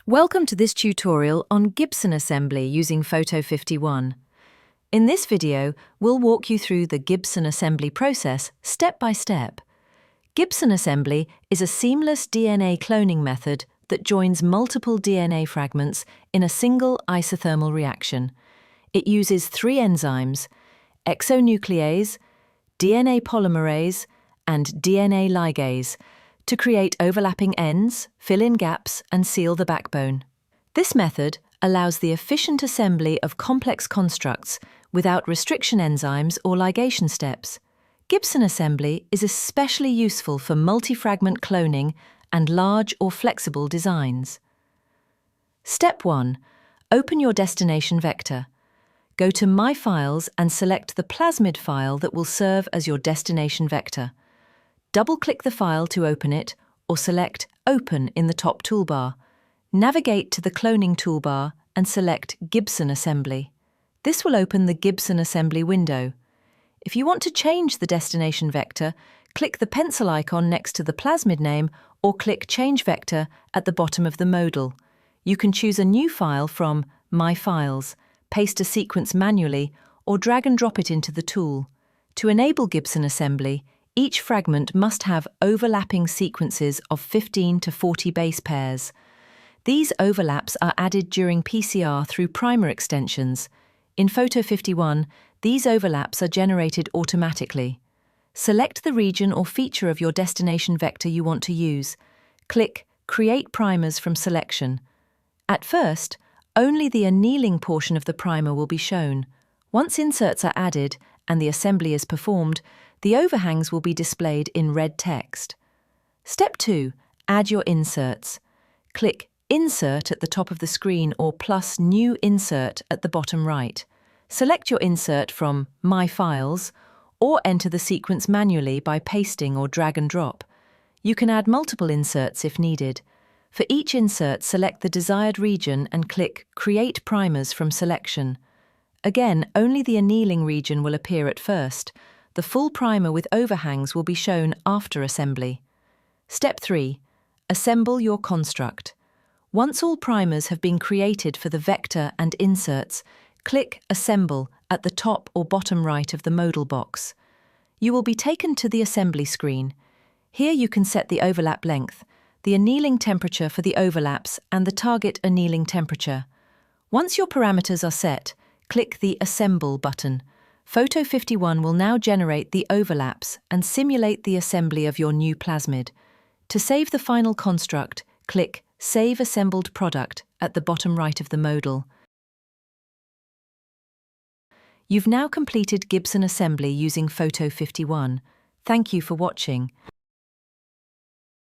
Welcome to this tutorial on Gibson Assembly using Photo51. In this video, we'll walk you through the Gibson Assembly process step by step. Gibson Assembly is a seamless DNA cloning method that joins multiple DNA fragments in a single isothermal reaction. It uses three enzymes: exonuclease, DNA polymerase, and DNA ligase, to create overlapping ends, fill in gaps, and seal the backbone. This method allows the efficient assembly of complex constructs without restriction enzymes or ligation steps. Gibson Assembly is especially useful for multi-fragment cloning and large or flexible designs. Step 1. Open your destination vector. Go to My Files and select the plasmid file that will serve as your destination vector. Double-click the file to open it, or select Open in the top toolbar. Navigate to the cloning toolbar and select Gibson Assembly. This will open the Gibson Assembly window. If you want to change the destination vector, click the pencil icon next to the plasmid name or click Change Vector at the bottom of the modal. You can choose a new file from My Files, paste a sequence manually, or drag and drop it into the tool. To enable Gibson Assembly, each fragment must have overlapping sequences of 15 to 40 base pairs. These overlaps are added during PCR through primer extensions. In Photo51, these overlaps are generated automatically. Select the region or feature of your destination vector you want to use. Click Create Primers from Selection. At first, only the annealing portion of the primer will be shown. Once inserts are added and the assembly is performed, the overhangs will be displayed in red text. Step 2. Add your inserts. Click Insert at the top of the screen or plus New Insert at the bottom right. Select your insert from My Files or enter the sequence manually by pasting or drag and drop. You can add multiple inserts if needed. For each insert, select the desired region and click Create Primers from Selection. Again, only the annealing region will appear at first. The full primer with overhangs will be shown after assembly. Step 3. Assemble your construct. Once all primers have been created for the vector and inserts, click Assemble at the top or bottom right of the modal box. You will be taken to the assembly screen. Here you can set the overlap length, the annealing temperature for the overlaps, and the target annealing temperature. Once your parameters are set, click the Assemble button. Photo51 will now generate the overlaps and simulate the assembly of your new plasmid. To save the final construct, click Save Assembled Product at the bottom right of the modal. You've now completed Gibson Assembly using Photo51. Thank you for watching.